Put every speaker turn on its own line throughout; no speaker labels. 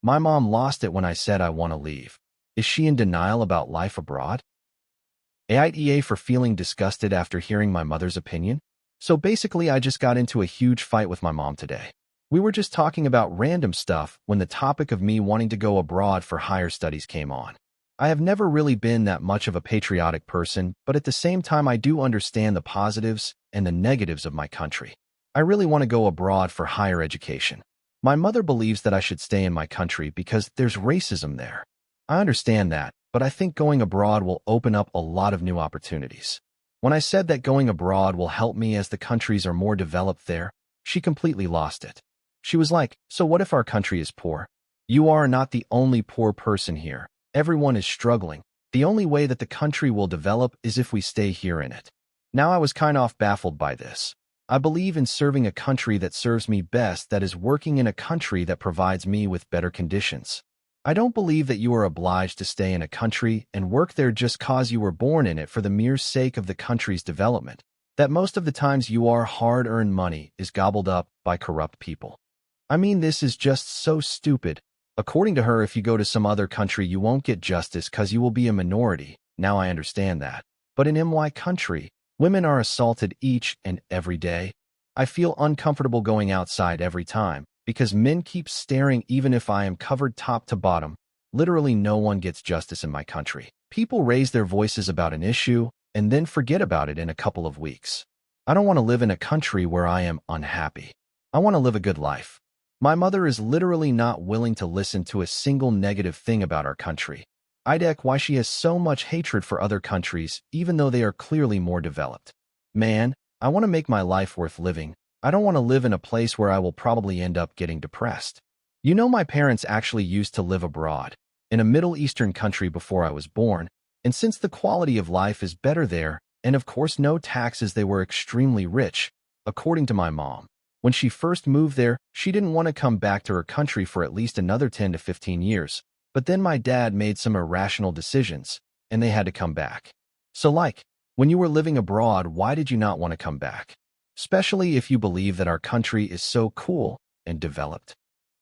My mom lost it when I said I want to leave. Is she in denial about life abroad? AITA for feeling disgusted after hearing my mother's opinion? So basically, I just got into a huge fight with my mom today. We were just talking about random stuff when the topic of me wanting to go abroad for higher studies came on. I have never really been that much of a patriotic person, but at the same time I do understand the positives and the negatives of my country. I really want to go abroad for higher education. My mother believes that I should stay in my country because there's racism there. I understand that, but I think going abroad will open up a lot of new opportunities. When I said that going abroad will help me as the countries are more developed there, she completely lost it. She was like, "So what if our country is poor? You are not the only poor person here. Everyone is struggling. The only way that the country will develop is if we stay here in it." Now I was kind of baffled by this. I believe in serving a country that serves me best, that is working in a country that provides me with better conditions. I don't believe that you are obliged to stay in a country and work there just cause you were born in it for the mere sake of the country's development, that most of the times your hard-earned money is gobbled up by corrupt people. I mean, this is just so stupid. According to her, if you go to some other country, you won't get justice because you will be a minority. Now I understand that. But in my country, women are assaulted each and every day. I feel uncomfortable going outside every time because men keep staring even if I am covered top to bottom. Literally no one gets justice in my country. People raise their voices about an issue and then forget about it in a couple of weeks. I don't want to live in a country where I am unhappy. I want to live a good life. My mother is literally not willing to listen to a single negative thing about our country. I get why she has so much hatred for other countries, even though they are clearly more developed. Man, I want to make my life worth living. I don't want to live in a place where I will probably end up getting depressed. You know, my parents actually used to live abroad, in a Middle Eastern country before I was born, and since the quality of life is better there, and of course no taxes, they were extremely rich, according to my mom. When she first moved there, she didn't want to come back to her country for at least another 10 to 15 years. But then my dad made some irrational decisions, and they had to come back. So when you were living abroad, why did you not want to come back? Especially if you believe that our country is so cool and developed.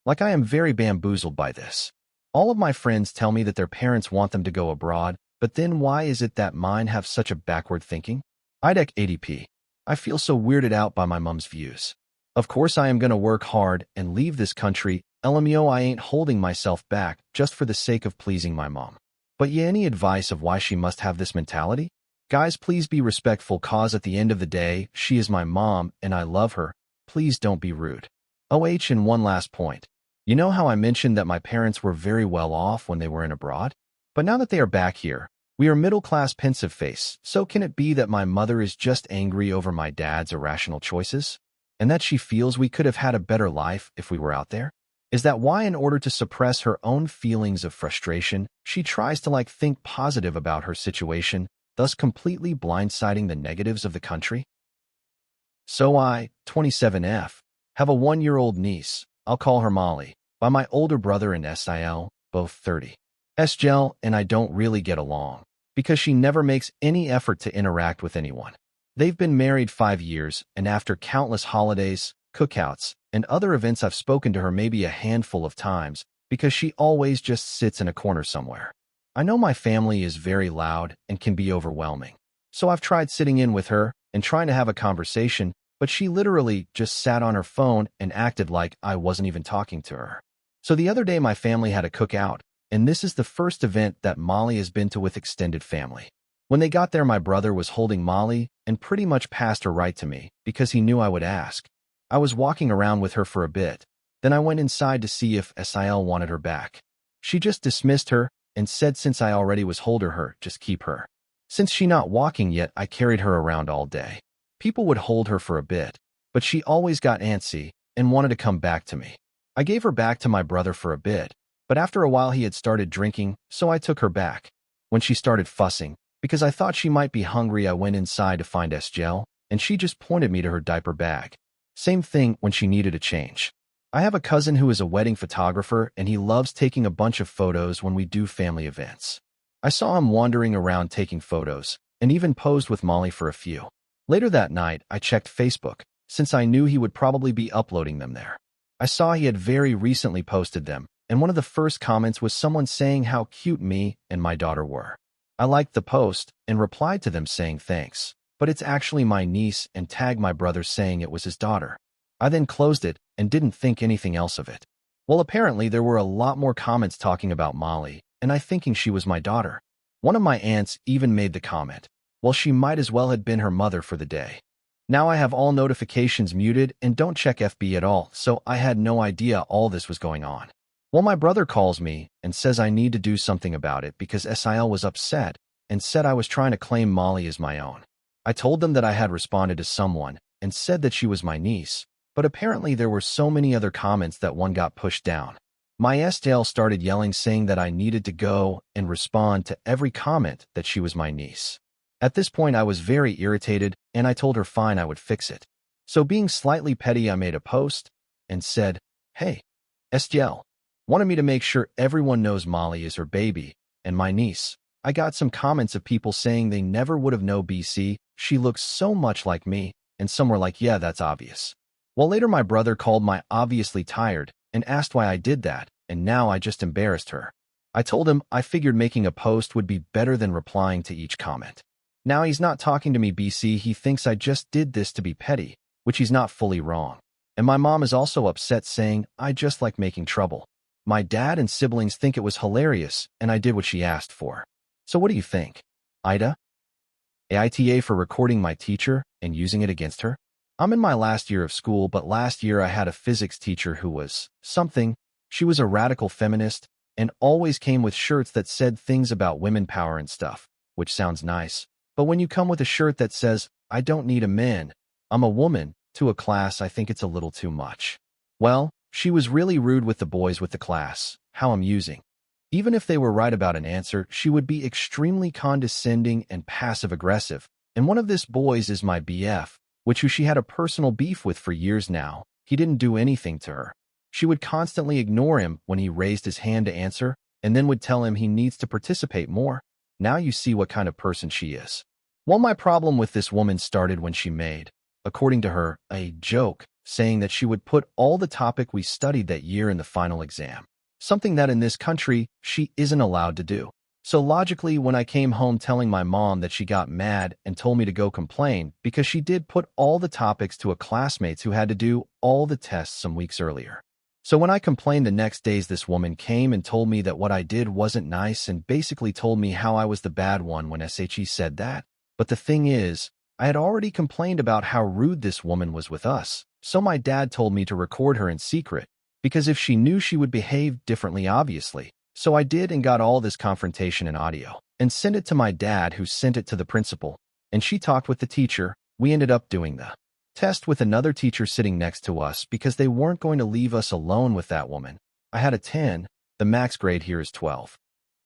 I am very bamboozled by this. All of my friends tell me that their parents want them to go abroad, but then why is it that mine have such a backward thinking? IDEC ADP. I feel so weirded out by my mom's views. Of course I am going to work hard and leave this country. LMAO, I ain't holding myself back just for the sake of pleasing my mom. But any advice of why she must have this mentality? Guys, please be respectful, cause at the end of the day, she is my mom and I love her. Please don't be rude. And one last point. You know how I mentioned that my parents were very well off when they were in abroad? But now that they are back here, we are middle-class pensive face. So can it be that my mother is just angry over my dad's irrational choices? And that she feels we could have had a better life if we were out there? Is that why, in order to suppress her own feelings of frustration, she tries to think positive about her situation, thus completely blindsiding the negatives of the country? So I, 27F, have a 1-year-old niece, I'll call her Molly, by my older brother and SIL, both 30. SGL and I don't really get along, because she never makes any effort to interact with anyone. They've been married 5 years, and after countless holidays, cookouts, and other events, I've spoken to her maybe a handful of times because she always just sits in a corner somewhere. I know my family is very loud and can be overwhelming, so I've tried sitting in with her and trying to have a conversation, but she literally just sat on her phone and acted like I wasn't even talking to her. So the other day my family had a cookout, and this is the first event that Molly has been to with extended family. When they got there, my brother was holding Molly and pretty much passed her right to me because he knew I would ask. I was walking around with her for a bit. Then I went inside to see if SIL wanted her back. She just dismissed her and said since I already was holding her, just keep her. Since she not walking yet, I carried her around all day. People would hold her for a bit, but she always got antsy and wanted to come back to me. I gave her back to my brother for a bit, but after a while he had started drinking, so I took her back. When she started fussing, because I thought she might be hungry, I went inside to find SGL, and she just pointed me to her diaper bag. Same thing when she needed a change. I have a cousin who is a wedding photographer, and he loves taking a bunch of photos when we do family events. I saw him wandering around taking photos, and even posed with Molly for a few. Later that night, I checked Facebook, since I knew he would probably be uploading them there. I saw he had very recently posted them, and one of the first comments was someone saying how cute me and my daughter were. I liked the post and replied to them saying thanks, but it's actually my niece, and tagged my brother saying it was his daughter. I then closed it and didn't think anything else of it. Well, apparently there were a lot more comments talking about Molly, and I thinking she was my daughter. One of my aunts even made the comment, well, she might as well have been her mother for the day. Now I have all notifications muted and don't check FB at all, so I had no idea all this was going on. Well, my brother calls me and says I need to do something about it because SIL was upset and said I was trying to claim Molly as my own. I told them that I had responded to someone and said that she was my niece, but apparently there were so many other comments that one got pushed down. My SDL started yelling saying that I needed to go and respond to every comment that she was my niece. At this point I was very irritated and I told her fine, I would fix it. So being slightly petty, I made a post and said, hey, SDL wanted me to make sure everyone knows Molly is her baby and my niece. I got some comments of people saying they never would have known BC, she looks so much like me, and some were like, yeah, that's obvious. Well, later my brother called my obviously tired and asked why I did that, and now I just embarrassed her. I told him I figured making a post would be better than replying to each comment. Now he's not talking to me, BC, he thinks I just did this to be petty, which he's not fully wrong. And my mom is also upset saying I just like making trouble. My dad and siblings think it was hilarious and I did what she asked for. So what do you think? Ida? AITA for recording my teacher and using it against her? I'm in my last year of school, but last year I had a physics teacher who was something. She was a radical feminist and always came with shirts that said things about women power and stuff, which sounds nice. But when you come with a shirt that says, I don't need a man, I'm a woman, to a class, I think it's a little too much. Well, she was really rude with the boys with the class, how I'm using. Even if they were right about an answer, she would be extremely condescending and passive-aggressive. And one of this boys is my BF, which who she had a personal beef with for years now. He didn't do anything to her. She would constantly ignore him when he raised his hand to answer, and then would tell him he needs to participate more. Now you see what kind of person she is. Well, my problem with this woman started when she made, according to her, a joke, saying that she would put all the topic we studied that year in the final exam. Something that in this country, she isn't allowed to do. So logically, when I came home telling my mom that, she got mad and told me to go complain because she did put all the topics to a classmates who had to do all the tests some weeks earlier. So when I complained the next days, this woman came and told me that what I did wasn't nice and basically told me how I was the bad one when SHE said that. But the thing is, I had already complained about how rude this woman was with us, so my dad told me to record her in secret, because if she knew she would behave differently obviously. So I did and got all this confrontation in audio, and sent it to my dad who sent it to the principal, and she talked with the teacher. We ended up doing the test with another teacher sitting next to us because they weren't going to leave us alone with that woman. I had a 10, the max grade here is 12.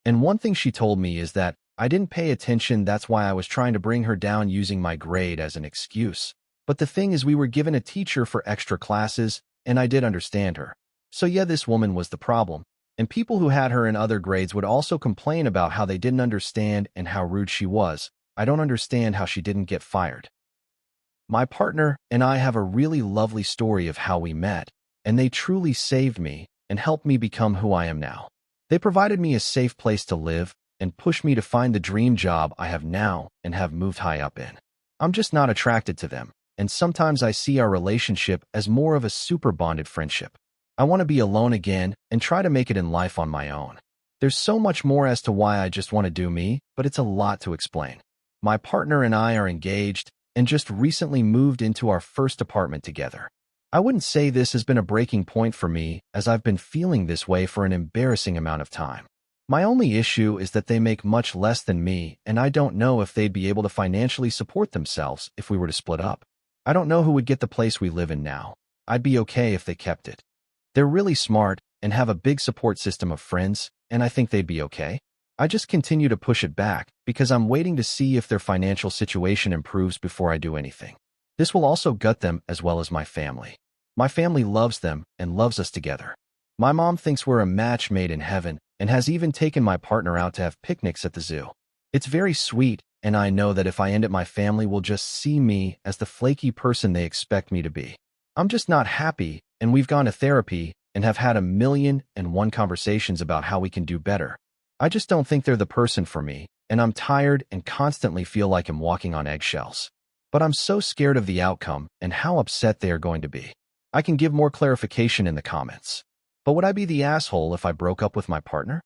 And one thing she told me is that I didn't pay attention, that's why I was trying to bring her down using my grade as an excuse. But the thing is, we were given a teacher for extra classes, and I did understand her. So yeah, this woman was the problem. And people who had her in other grades would also complain about how they didn't understand and how rude she was. I don't understand how she didn't get fired. My partner and I have a really lovely story of how we met, and they truly saved me and helped me become who I am now. They provided me a safe place to live and pushed me to find the dream job I have now and have moved high up in. I'm just not attracted to them, and sometimes I see our relationship as more of a super bonded friendship. I want to be alone again and try to make it in life on my own. There's so much more as to why I just want to do me, but it's a lot to explain. My partner and I are engaged and just recently moved into our first apartment together. I wouldn't say this has been a breaking point for me, as I've been feeling this way for an embarrassing amount of time. My only issue is that they make much less than me, and I don't know if they'd be able to financially support themselves if we were to split up. I don't know who would get the place we live in now. I'd be okay if they kept it. They're really smart and have a big support system of friends, and I think they'd be okay. I just continue to push it back because I'm waiting to see if their financial situation improves before I do anything. This will also gut them as well as my family. My family loves them and loves us together. My mom thinks we're a match made in heaven and has even taken my partner out to have picnics at the zoo. It's very sweet, and I know that if I end it, my family will just see me as the flaky person they expect me to be. I'm just not happy, and we've gone to therapy, and have had 1,000,001 conversations about how we can do better. I just don't think they're the person for me, and I'm tired and constantly feel like I'm walking on eggshells. But I'm so scared of the outcome and how upset they are going to be. I can give more clarification in the comments. But would I be the asshole if I broke up with my partner?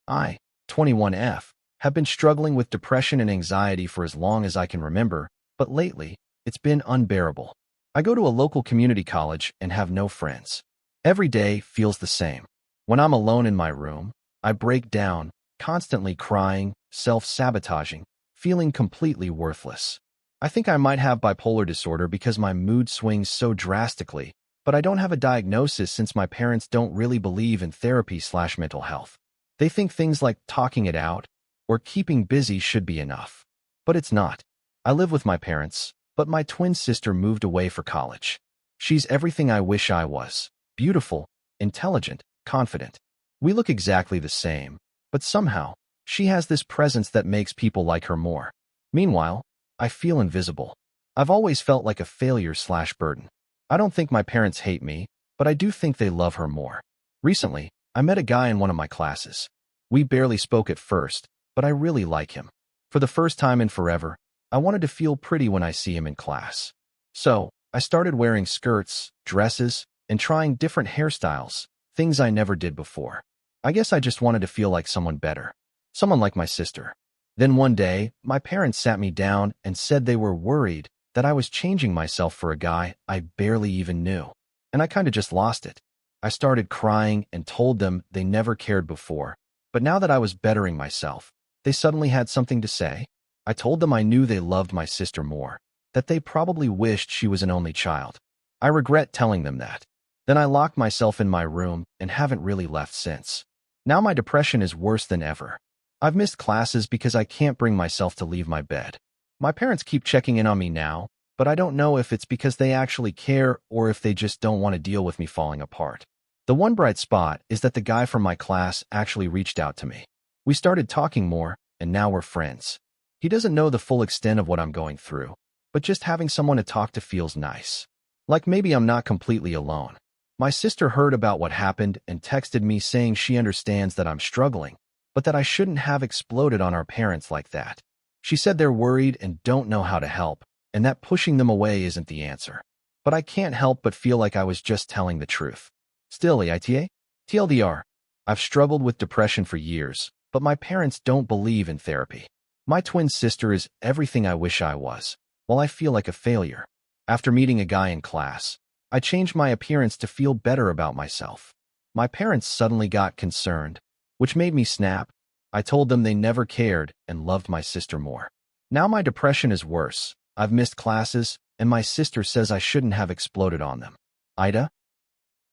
I, 21F, have been struggling with depression and anxiety for as long as I can remember, but lately, it's been unbearable. I go to a local community college and have no friends. Every day feels the same. When I'm alone in my room, I break down, constantly crying, self-sabotaging, feeling completely worthless. I think I might have bipolar disorder because my mood swings so drastically, but I don't have a diagnosis since my parents don't really believe in therapy/mental health. They think things like talking it out or keeping busy should be enough. But it's not. I live with my parents, but my twin sister moved away for college. She's everything I wish I was: beautiful, intelligent, confident. We look exactly the same, but somehow, she has this presence that makes people like her more. Meanwhile, I feel invisible. I've always felt like a failure/burden. I don't think my parents hate me, but I do think they love her more. Recently, I met a guy in one of my classes. We barely spoke at first, but I really like him. For the first time in forever, I wanted to feel pretty when I see him in class. So, I started wearing skirts, dresses, and trying different hairstyles, things I never did before. I guess I just wanted to feel like someone better. Someone like my sister. Then one day, my parents sat me down and said they were worried that I was changing myself for a guy I barely even knew. And I kinda just lost it. I started crying and told them they never cared before. But now that I was bettering myself, they suddenly had something to say. I told them I knew they loved my sister more, that they probably wished she was an only child. I regret telling them that. Then I locked myself in my room and haven't really left since. Now my depression is worse than ever. I've missed classes because I can't bring myself to leave my bed. My parents keep checking in on me now, but I don't know if it's because they actually care or if they just don't want to deal with me falling apart. The one bright spot is that the guy from my class actually reached out to me. We started talking more, and now we're friends. He doesn't know the full extent of what I'm going through, but just having someone to talk to feels nice. Like maybe I'm not completely alone. My sister heard about what happened and texted me saying she understands that I'm struggling, but that I shouldn't have exploded on our parents like that. She said they're worried and don't know how to help, and that pushing them away isn't the answer. But I can't help but feel like I was just telling the truth. Still, EITA? TLDR, I've struggled with depression for years, but my parents don't believe in therapy. My twin sister is everything I wish I was, while I feel like a failure. After meeting a guy in class, I changed my appearance to feel better about myself. My parents suddenly got concerned, which made me snap. I told them they never cared and loved my sister more. Now my depression is worse. I've missed classes, and my sister says I shouldn't have exploded on them. Ida?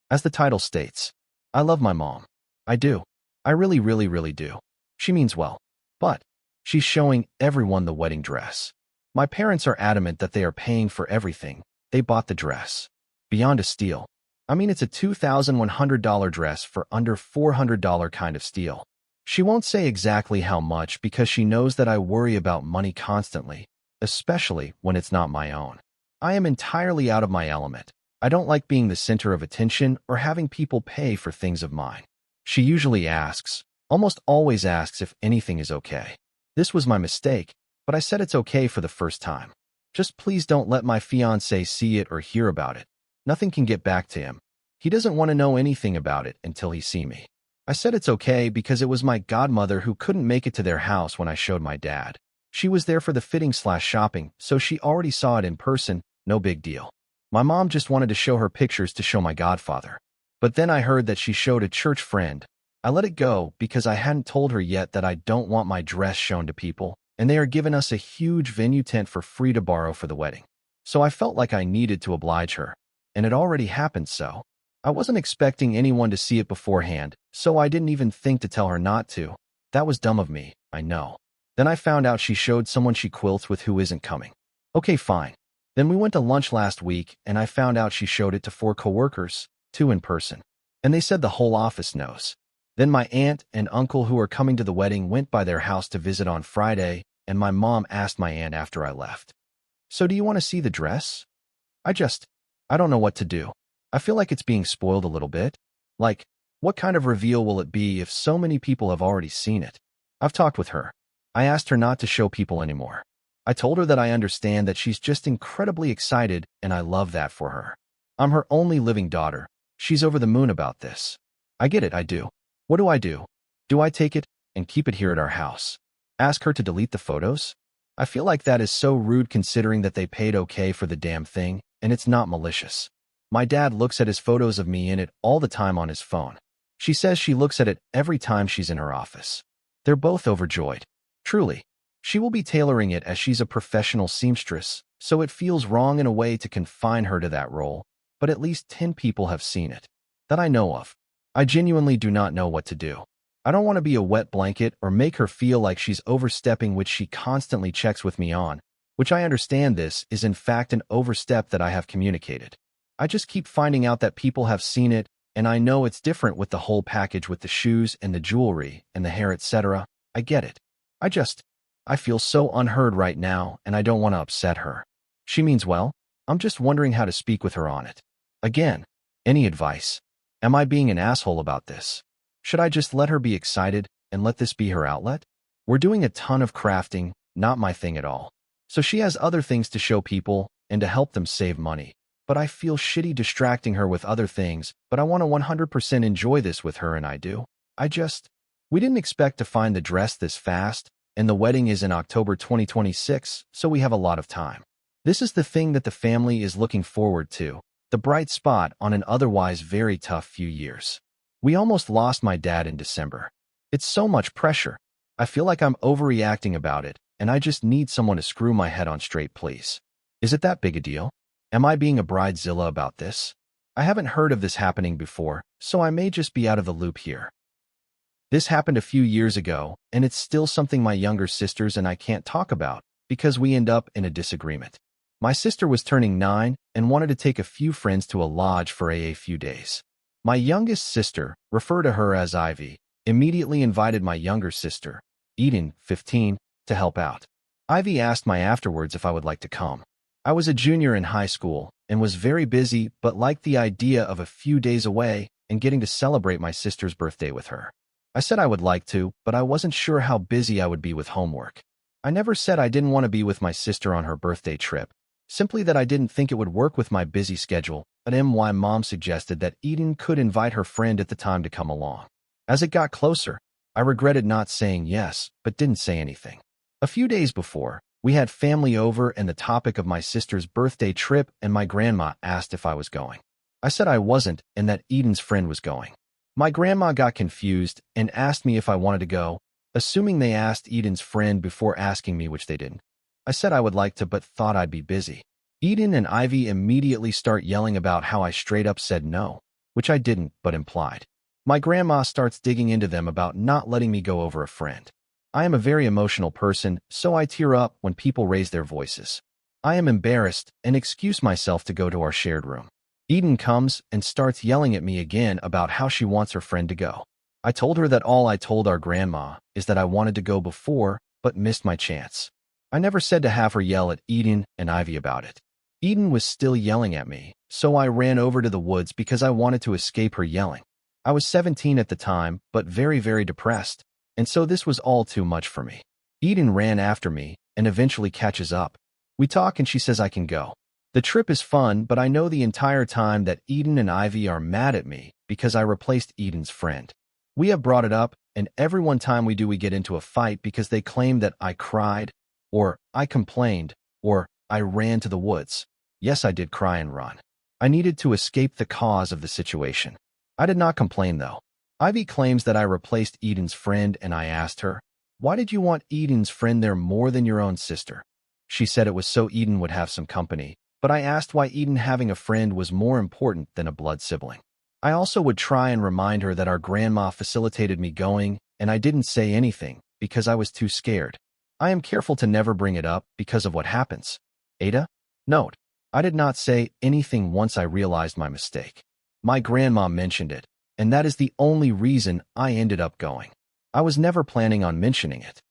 As the title states, I love my mom. I do. I really, really, really do. She means well. But she's showing everyone the wedding dress. My parents are adamant that they are paying for everything. They bought the dress. Beyond a steal. I mean, it's a $2,100 dress for under $400 kind of steal. She won't say exactly how much because she knows that I worry about money constantly, especially when it's not my own. I am entirely out of my element. I don't like being the center of attention or having people pay for things of mine. She usually asks, almost always asks if anything is okay. This was my mistake, but I said it's okay for the first time. Just please don't let my fiancé see it or hear about it. Nothing can get back to him. He doesn't want to know anything about it until he see me. I said it's okay because it was my godmother who couldn't make it to their house when I showed my dad. She was there for the fitting/shopping, so she already saw it in person, no big deal. My mom just wanted to show her pictures to show my godfather. But then I heard that she showed a church friend. I let it go because I hadn't told her yet that I don't want my dress shown to people, and they are giving us a huge venue tent for free to borrow for the wedding. So I felt like I needed to oblige her, and it already happened so. I wasn't expecting anyone to see it beforehand, so I didn't even think to tell her not to. That was dumb of me, I know. Then I found out she showed someone she quilts with who isn't coming. Okay, fine. Then we went to lunch last week, and I found out she showed it to 4 coworkers, 2 in person. And they said the whole office knows. Then my aunt and uncle who are coming to the wedding went by their house to visit on Friday, and my mom asked my aunt after I left, "So do you want to see the dress?" I don't know what to do. I feel like it's being spoiled a little bit. Like, what kind of reveal will it be if so many people have already seen it? I've talked with her. I asked her not to show people anymore. I told her that I understand that she's just incredibly excited, and I love that for her. I'm her only living daughter. She's over the moon about this. I get it, I do. What do I do? Do I take it and keep it here at our house? Ask her to delete the photos? I feel like that is so rude considering that they paid okay for the damn thing, and it's not malicious. My dad looks at his photos of me in it all the time on his phone. She says she looks at it every time she's in her office. They're both overjoyed. Truly, she will be tailoring it as she's a professional seamstress, so it feels wrong in a way to confine her to that role, but at least 10 people have seen it. That I know of. I genuinely do not know what to do. I don't want to be a wet blanket or make her feel like she's overstepping, which she constantly checks with me on, which I understand this is in fact an overstep that I have communicated. I just keep finding out that people have seen it, and I know it's different with the whole package with the shoes and the jewelry and the hair, etc. I get it. I feel so unheard right now, and I don't want to upset her. She means well. I'm just wondering how to speak with her on it. Again, any advice? Am I being an asshole about this? Should I just let her be excited and let this be her outlet? We're doing a ton of crafting, not my thing at all. So she has other things to show people and to help them save money. But I feel shitty distracting her with other things, but I want to 100% enjoy this with her, and I do. We didn't expect to find the dress this fast, and the wedding is in October 2026, so we have a lot of time. This is the thing that the family is looking forward to, the bright spot on an otherwise very tough few years. We almost lost my dad in December. It's so much pressure. I feel like I'm overreacting about it, and I just need someone to screw my head on straight, please. Is it that big a deal? Am I being a bridezilla about this? I haven't heard of this happening before, so I may just be out of the loop here. This happened a few years ago, and it's still something my younger sisters and I can't talk about because we end up in a disagreement. My sister was turning 9 and wanted to take a few friends to a lodge for a few days. My youngest sister, refer to her as Ivy, immediately invited my younger sister, Eden, 15, to help out. Ivy asked me afterwards if I would like to come. I was a junior in high school and was very busy but liked the idea of a few days away and getting to celebrate my sister's birthday with her. I said I would like to, but I wasn't sure how busy I would be with homework. I never said I didn't want to be with my sister on her birthday trip, simply that I didn't think it would work with my busy schedule, but my mom suggested that Eden could invite her friend at the time to come along. As it got closer, I regretted not saying yes, but didn't say anything. A few days before, we had family over and the topic of my sister's birthday trip, and my grandma asked if I was going. I said I wasn't and that Eden's friend was going. My grandma got confused and asked me if I wanted to go, assuming they asked Eden's friend before asking me, which they didn't. I said I would like to but thought I'd be busy. Eden and Ivy immediately start yelling about how I straight up said no, which I didn't but implied. My grandma starts digging into them about not letting me go over a friend. I am a very emotional person, so I tear up when people raise their voices. I am embarrassed and excuse myself to go to our shared room. Eden comes and starts yelling at me again about how she wants her friend to go. I told her that all I told our grandma is that I wanted to go before, but missed my chance. I never said to have her yell at Eden and Ivy about it. Eden was still yelling at me, so I ran over to the woods because I wanted to escape her yelling. I was 17 at the time, but very, very depressed, and so this was all too much for me. Eden ran after me and eventually catches up. We talk and she says I can go. The trip is fun, but I know the entire time that Eden and Ivy are mad at me because I replaced Eden's friend. We have brought it up, and every one time we do we get into a fight because they claim that I cried, or I complained, or I ran to the woods. Yes, I did cry and run. I needed to escape the cause of the situation. I did not complain though. Ivy claims that I replaced Eden's friend, and I asked her, why did you want Eden's friend there more than your own sister? She said it was so Eden would have some company, but I asked why Eden having a friend was more important than a blood sibling. I also would try and remind her that our grandma facilitated me going, and I didn't say anything because I was too scared. I am careful to never bring it up because of what happens. Ada? Note, I did not say anything once I realized my mistake. My grandma mentioned it, and that is the only reason I ended up going. I was never planning on mentioning it.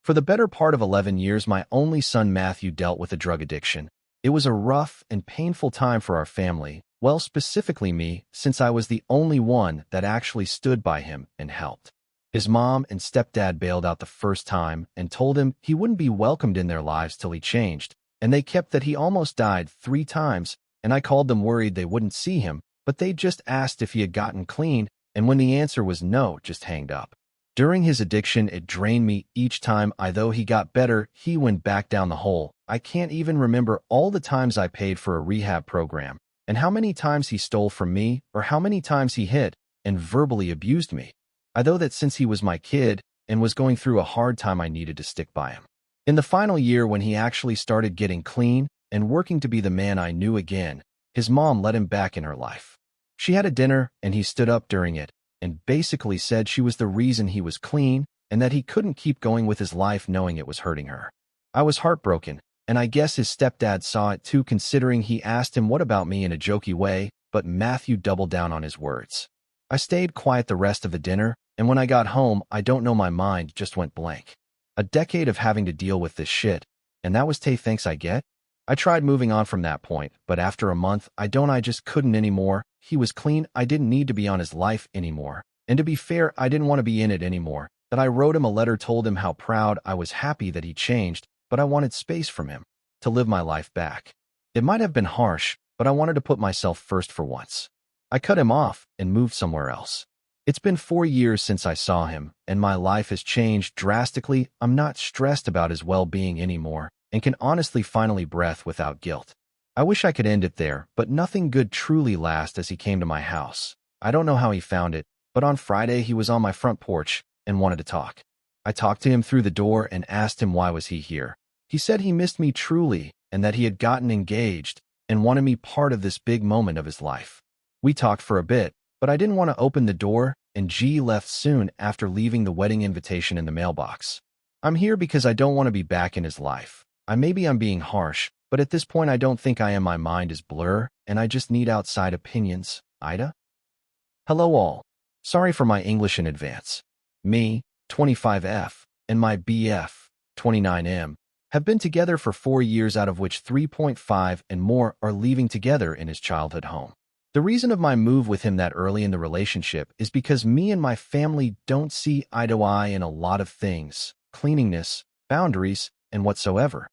For the better part of 11 years, my only son Matthew dealt with a drug addiction. It was a rough and painful time for our family, Well, specifically me, since I was the only one that actually stood by him and helped. His mom and stepdad bailed out the first time and told him he wouldn't be welcomed in their lives till he changed, and they kept that he almost died 3 times, and I called them worried they wouldn't see him, but they just asked if he had gotten clean, and when the answer was no, just hanged up. During his addiction, it drained me each time. Though he got better, he went back down the hole. I can't even remember all the times I paid for a rehab program, and how many times he stole from me, or how many times he hit and verbally abused me. I know that since he was my kid and was going through a hard time, I needed to stick by him. In the final year, when he actually started getting clean and working to be the man I knew again, his mom let him back in her life. She had a dinner, and he stood up during it and basically said she was the reason he was clean and that he couldn't keep going with his life knowing it was hurting her. I was heartbroken, and I guess his stepdad saw it too, considering he asked him what about me in a jokey way, but Matthew doubled down on his words. I stayed quiet the rest of the dinner, and when I got home, I don't know, my mind just went blank. A decade of having to deal with this shit, and that was thanks I get? I tried moving on from that point, but after a month, I just couldn't anymore. He was clean, I didn't need to be on his life anymore. And to be fair, I didn't want to be in it anymore. That I wrote him a letter, told him how proud I was, happy that he changed, but I wanted space from him to live my life back. It might have been harsh, but I wanted to put myself first for once. I cut him off and moved somewhere else. It's been 4 years since I saw him, and my life has changed drastically. I'm not stressed about his well-being anymore, and can honestly finally breathe without guilt. I wish I could end it there, but nothing good truly lasts. As he came to my house, I don't know how he found it, but on Friday he was on my front porch and wanted to talk. I talked to him through the door and asked him why was he here. He said he missed me truly and that he had gotten engaged and wanted me part of this big moment of his life. We talked for a bit, but I didn't want to open the door, and G left soon after leaving the wedding invitation in the mailbox. I'm here because I don't want to be back in his life. Maybe I'm being harsh, but at this point I don't think I am. My mind is blur, and I just need outside opinions. Ida? Hello all. Sorry for my English in advance. Me, 25F, and my BF, 29M, have been together for 4 years, out of which 3.5 and more are leaving together in his childhood home. The reason of my move with him that early in the relationship is because me and my family don't see eye to eye in a lot of things, cleanliness, boundaries, and whatsoever.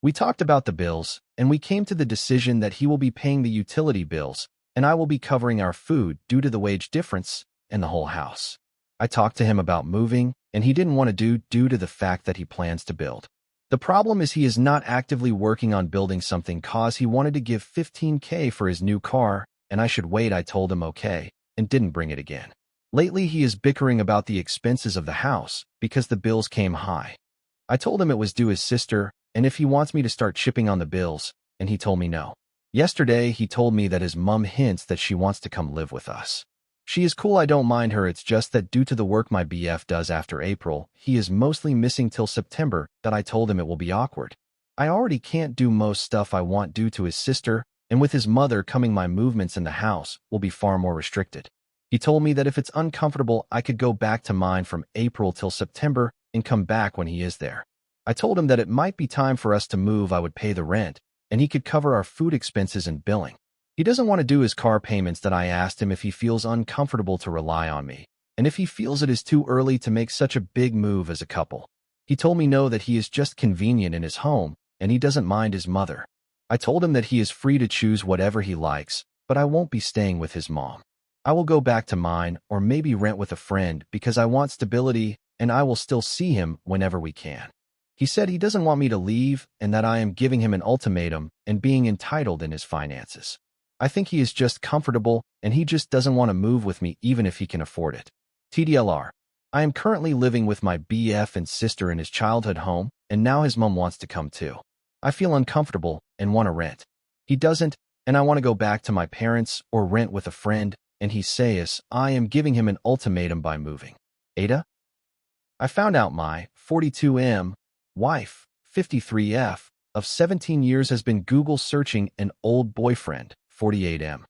We talked about the bills, and we came to the decision that he will be paying the utility bills, and I will be covering our food due to the wage difference and the whole house. I talked to him about moving, and he didn't want to due to the fact that he plans to build. The problem is he is not actively working on building something, cause he wanted to give $15K for his new car, and I should wait. I told him okay, and didn't bring it again. Lately he is bickering about the expenses of the house because the bills came high. I told him it was due his sister, and if he wants me to start chipping on the bills, and he told me no. Yesterday he told me that his mom hints that she wants to come live with us. She is cool, I don't mind her, it's just that due to the work my BF does after April, he is mostly missing till September. That I told him it will be awkward. I already can't do most stuff I want due to his sister, and with his mother coming, my movements in the house will be far more restricted. He told me that if it's uncomfortable, I could go back to mine from April till September and come back when he is there. I told him that it might be time for us to move. I would pay the rent, and he could cover our food expenses and billing. He doesn't want to do his car payments. That I asked him if he feels uncomfortable to rely on me, and if he feels it is too early to make such a big move as a couple. He told me no, that he is just convenient in his home, and he doesn't mind his mother. I told him that he is free to choose whatever he likes, but I won't be staying with his mom. I will go back to mine, or maybe rent with a friend, because I want stability, and I will still see him whenever we can. He said he doesn't want me to leave, and that I am giving him an ultimatum and being entitled in his finances. I think he is just comfortable, and he just doesn't want to move with me even if he can afford it. TDLR. I am currently living with my BF and sister in his childhood home, and now his mom wants to come too. I feel uncomfortable and want to rent. He doesn't, and I want to go back to my parents or rent with a friend, and he says I am giving him an ultimatum by moving. Ada? I found out my 42M wife, 53F, of 17 years has been Google searching an old boyfriend, 48M.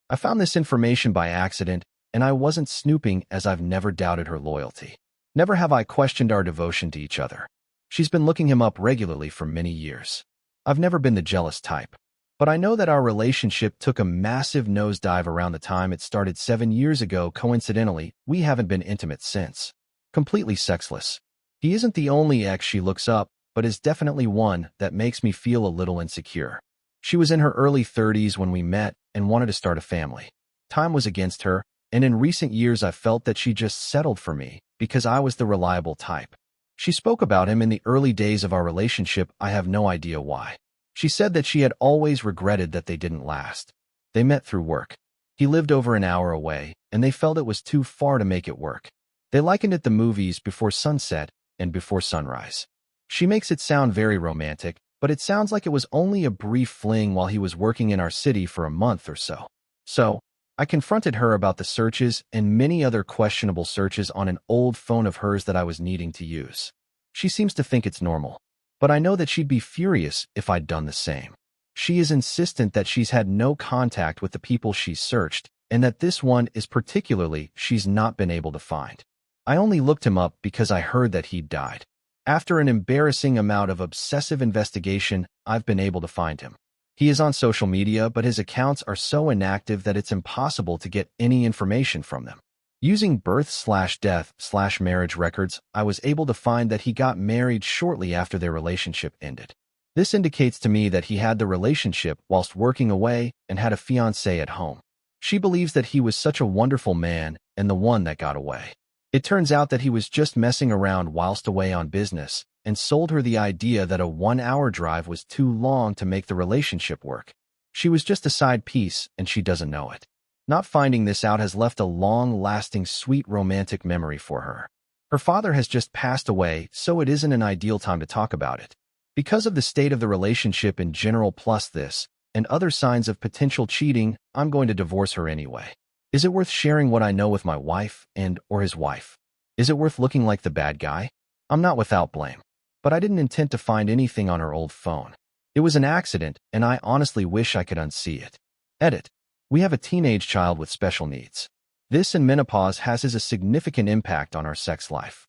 I found this information by accident, and I wasn't snooping, as I've never doubted her loyalty. Never have I questioned our devotion to each other. She's been looking him up regularly for many years. I've never been the jealous type. But I know that our relationship took a massive nosedive around the time it started 7 years ago. Coincidentally, we haven't been intimate since. Completely sexless. He isn't the only ex she looks up, but is definitely one that makes me feel a little insecure. She was in her early 30s when we met and wanted to start a family. Time was against her, and in recent years I felt that she just settled for me because I was the reliable type. She spoke about him in the early days of our relationship. I have no idea why. She said that she had always regretted that they didn't last. They met through work. He lived over an hour away, and they felt it was too far to make it work. They likened it the movies Before Sunset and Before Sunrise. She makes it sound very romantic, but it sounds like it was only a brief fling while he was working in our city for a month or so. So, I confronted her about the searches and many other questionable searches on an old phone of hers that I was needing to use. She seems to think it's normal, but I know that she'd be furious if I'd done the same. She is insistent that she's had no contact with the people she's searched, and that this one is particularly she's not been able to find. I only looked him up because I heard that he'd died. After an embarrassing amount of obsessive investigation, I've been able to find him. He is on social media, but his accounts are so inactive that it's impossible to get any information from them. Using birth/death/marriage records, I was able to find that he got married shortly after their relationship ended. This indicates to me that he had the relationship whilst working away and had a fiancée at home. She believes that he was such a wonderful man and the one that got away. It turns out that he was just messing around whilst away on business and sold her the idea that a 1-hour drive was too long to make the relationship work. She was just a side piece and she doesn't know it. Not finding this out has left a long-lasting, sweet romantic memory for her. Her father has just passed away, so it isn't an ideal time to talk about it. Because of the state of the relationship in general plus this, and other signs of potential cheating, I'm going to divorce her anyway. Is it worth sharing what I know with my wife or his wife? Is it worth looking like the bad guy? I'm not without blame. But I didn't intend to find anything on her old phone. It was an accident, and I honestly wish I could unsee it. Edit. We have a teenage child with special needs. This and menopause has a significant impact on our sex life.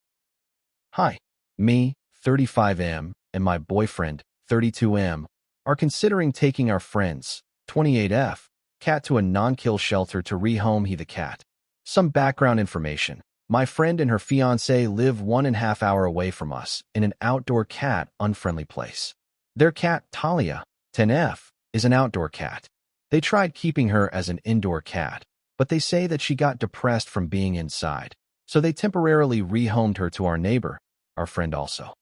Hi. Me, 35M, and my boyfriend, 32M, are considering taking our friends, 28F, cat to a non-kill shelter to rehome the cat. Some background information. My friend and her fiancé live 1.5 hours away from us in an outdoor cat unfriendly place. Their cat, Talia, 10F, is an outdoor cat. They tried keeping her as an indoor cat, but they say that she got depressed from being inside, so they temporarily rehomed her to our neighbor, our friend also.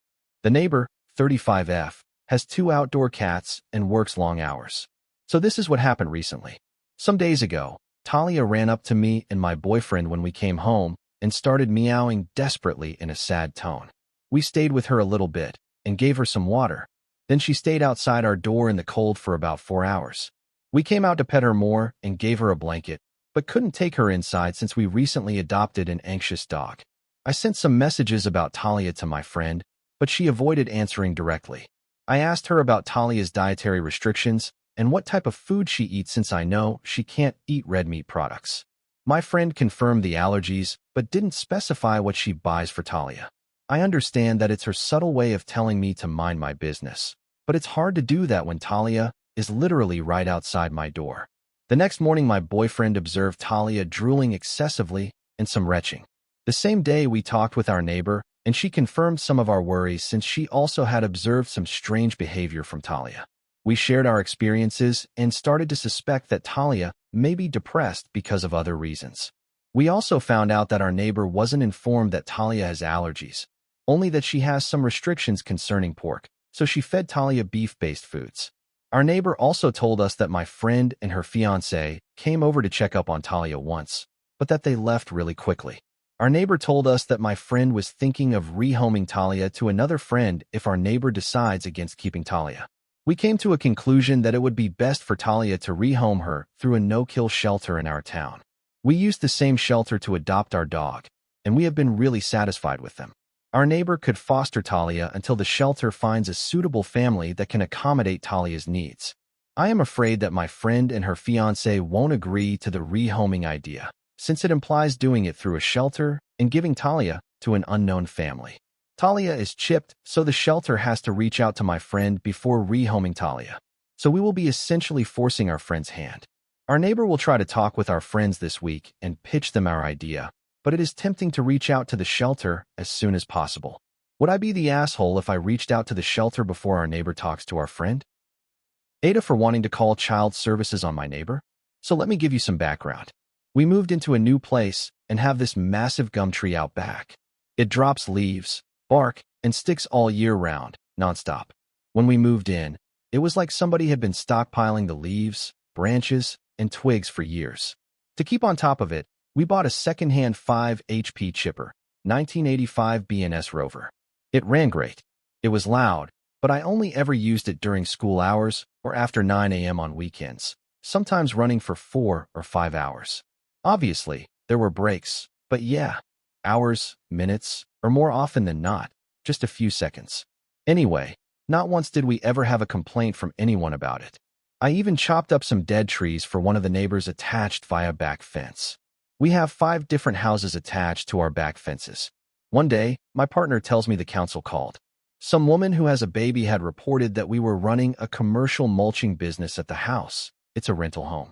The neighbor, 35F, has 2 outdoor cats and works long hours. So this is what happened recently. Some days ago, Talia ran up to me and my boyfriend when we came home and started meowing desperately in a sad tone. We stayed with her a little bit and gave her some water. Then she stayed outside our door in the cold for about 4 hours. We came out to pet her more and gave her a blanket, but couldn't take her inside since we recently adopted an anxious dog. I sent some messages about Talia to my friend, but she avoided answering directly. I asked her about Talia's dietary restrictions and what type of food she eats since I know she can't eat red meat products. My friend confirmed the allergies, but didn't specify what she buys for Talia. I understand that it's her subtle way of telling me to mind my business, but it's hard to do that when Talia is literally right outside my door. The next morning, my boyfriend observed Talia drooling excessively and some retching. The same day, we talked with our neighbor, and she confirmed some of our worries since she also had observed some strange behavior from Talia. We shared our experiences and started to suspect that Talia may be depressed because of other reasons. We also found out that our neighbor wasn't informed that Talia has allergies, only that she has some restrictions concerning pork, so she fed Talia beef-based foods. Our neighbor also told us that my friend and her fiancé came over to check up on Talia once, but that they left really quickly. Our neighbor told us that my friend was thinking of rehoming Talia to another friend if our neighbor decides against keeping Talia. We came to a conclusion that it would be best for Talia to rehome her through a no-kill shelter in our town. We used the same shelter to adopt our dog, and we have been really satisfied with them. Our neighbor could foster Talia until the shelter finds a suitable family that can accommodate Talia's needs. I am afraid that my friend and her fiancé won't agree to the rehoming idea, since it implies doing it through a shelter and giving Talia to an unknown family. Talia is chipped, so the shelter has to reach out to my friend before rehoming Talia. so we will be essentially forcing our friend's hand. Our neighbor will try to talk with our friends this week and pitch them our idea, but it is tempting to reach out to the shelter as soon as possible. Would I be the asshole if I reached out to the shelter before our neighbor talks to our friend? Ada for wanting to call child services on my neighbor? So let me give you some background. We moved into a new place and have this massive gum tree out back. It drops leaves, bark, and sticks all year round, nonstop. When we moved in, it was like somebody had been stockpiling the leaves, branches, and twigs for years. To keep on top of it, we bought a second-hand 5 HP chipper, 1985 B&S Rover. It ran great. It was loud, but I only ever used it during school hours or after 9 a.m. on weekends, sometimes running for 4 or 5 hours. Obviously, there were breaks, but yeah, hours, minutes, or more often than not, just a few seconds. Anyway, not once did we ever have a complaint from anyone about it. I even chopped up some dead trees for one of the neighbors attached via back fence. We have 5 different houses attached to our back fences. One day, my partner tells me the council called. Some woman who has a baby had reported that we were running a commercial mulching business at the house. It's a rental home.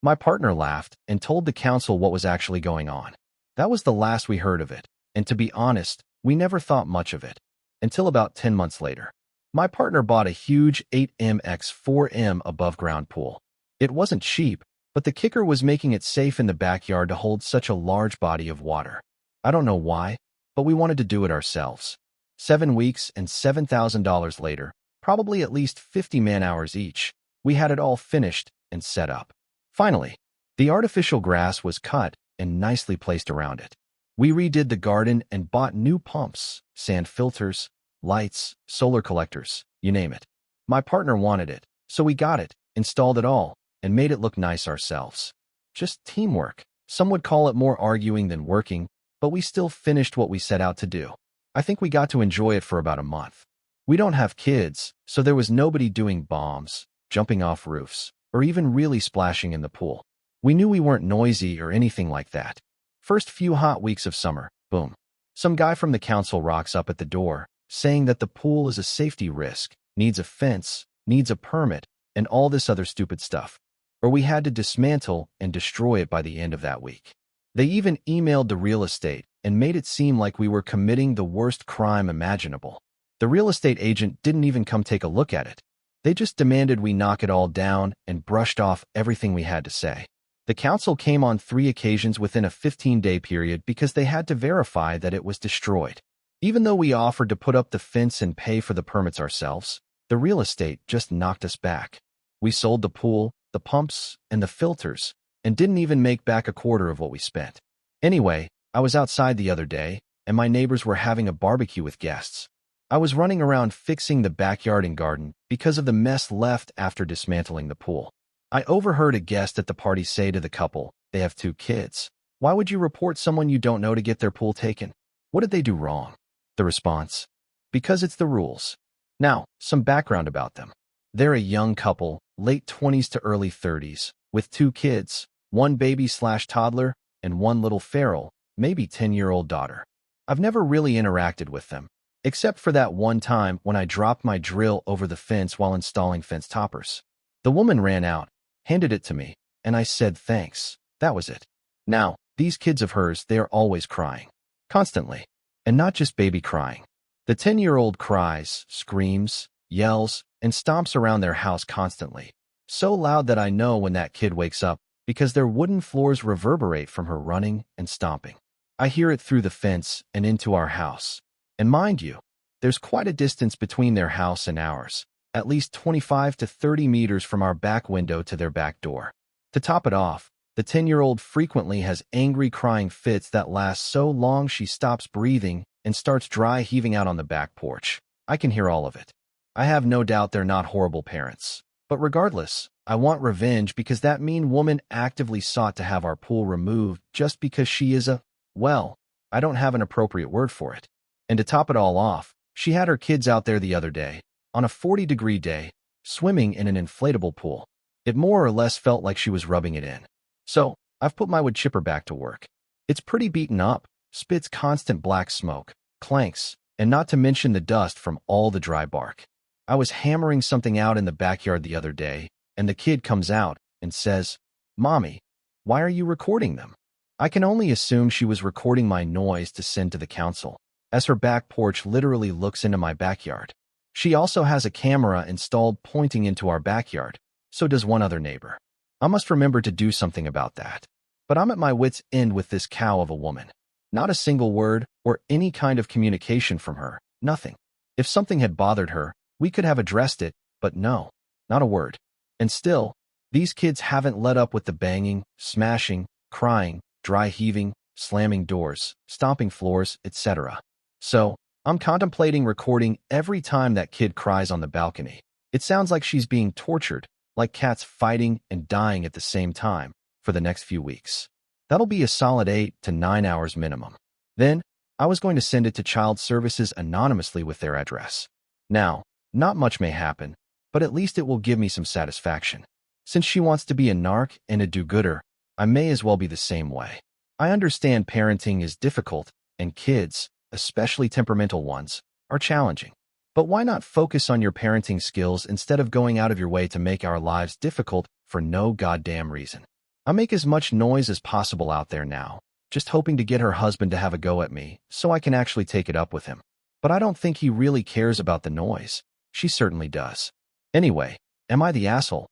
My partner laughed and told the council what was actually going on. That was the last we heard of it, and to be honest, we never thought much of it. Until about 10 months later. My partner bought a huge 8M x 4M above-ground pool. It wasn't cheap, but the kicker was making it safe in the backyard to hold such a large body of water. I don't know why, but we wanted to do it ourselves. 7 weeks and $7,000 later, probably at least 50 man-hours each, we had it all finished and set up. Finally, the artificial grass was cut and nicely placed around it. We redid the garden and bought new pumps, sand filters, lights, solar collectors, you name it. My partner wanted it, so we got it, installed it all, and made it look nice ourselves. Just teamwork. Some would call it more arguing than working, but we still finished what we set out to do. I think we got to enjoy it for about a month. We don't have kids, so there was nobody doing bombs, jumping off roofs, or even really splashing in the pool. We knew we weren't noisy or anything like that. First few hot weeks of summer, boom. Some guy from the council rocks up at the door, saying that the pool is a safety risk, needs a fence, needs a permit, and all this other stupid stuff. Or we had to dismantle and destroy it by the end of that week. They even emailed the real estate and made it seem like we were committing the worst crime imaginable. The real estate agent didn't even come take a look at it. They just demanded we knock it all down and brushed off everything we had to say. The council came on 3 occasions within a 15-day period because they had to verify that it was destroyed. Even though we offered to put up the fence and pay for the permits ourselves, the real estate just knocked us back. We sold the pool, the pumps, and the filters, and didn't even make back a quarter of what we spent. Anyway, I was outside the other day, and my neighbors were having a barbecue with guests. I was running around fixing the backyard and garden because of the mess left after dismantling the pool. I overheard a guest at the party say to the couple, they have 2 kids. Why would you report someone you don't know to get their pool taken? What did they do wrong? The response, because it's the rules. Now, some background about them. They're a young couple, late 20s to early 30s, with 2 kids, 1 baby/toddler, and 1 little feral, maybe 10-year-old daughter. I've never really interacted with them, except for that one time when I dropped my drill over the fence while installing fence toppers. The woman ran out, handed it to me, and I said thanks. That was it. Now, these kids of hers, they are always crying. Constantly. And not just baby crying. The 10-year-old cries, screams, yells, and stomps around their house constantly. So loud that I know when that kid wakes up because their wooden floors reverberate from her running and stomping. I hear it through the fence and into our house. And mind you, there's quite a distance between their house and ours, at least 25 to 30 meters from our back window to their back door. To top it off, the 10-year-old frequently has angry crying fits that last so long she stops breathing and starts dry heaving out on the back porch. I can hear all of it. I have no doubt they're not horrible parents. But regardless, I want revenge because that mean woman actively sought to have our pool removed just because she is well, I don't have an appropriate word for it. And to top it all off, she had her kids out there the other day, on a 40-degree day, swimming in an inflatable pool. It more or less felt like she was rubbing it in. So, I've put my wood chipper back to work. It's pretty beaten up, spits constant black smoke, clanks, and not to mention the dust from all the dry bark. I was hammering something out in the backyard the other day, and the kid comes out and says, "Mommy, why are you recording them?" I can only assume she was recording my noise to send to the council, as her back porch literally looks into my backyard. She also has a camera installed pointing into our backyard, so does one other neighbor. I must remember to do something about that. But I'm at my wit's end with this cow of a woman. Not a single word or any kind of communication from her, nothing. If something had bothered her, we could have addressed it, but no, not a word. And still, these kids haven't let up with the banging, smashing, crying, dry heaving, slamming doors, stomping floors, etc. So, I'm contemplating recording every time that kid cries on the balcony. It sounds like she's being tortured, like cats fighting and dying at the same time, for the next few weeks. That'll be a solid 8 to 9 hours minimum. Then, I was going to send it to Child Services anonymously with their address. Now, not much may happen, but at least it will give me some satisfaction. Since she wants to be a narc and a do-gooder, I may as well be the same way. I understand parenting is difficult, and kids, especially temperamental ones, are challenging. But why not focus on your parenting skills instead of going out of your way to make our lives difficult for no goddamn reason? I make as much noise as possible out there now, just hoping to get her husband to have a go at me so I can actually take it up with him. But I don't think he really cares about the noise. She certainly does. Anyway, am I the asshole?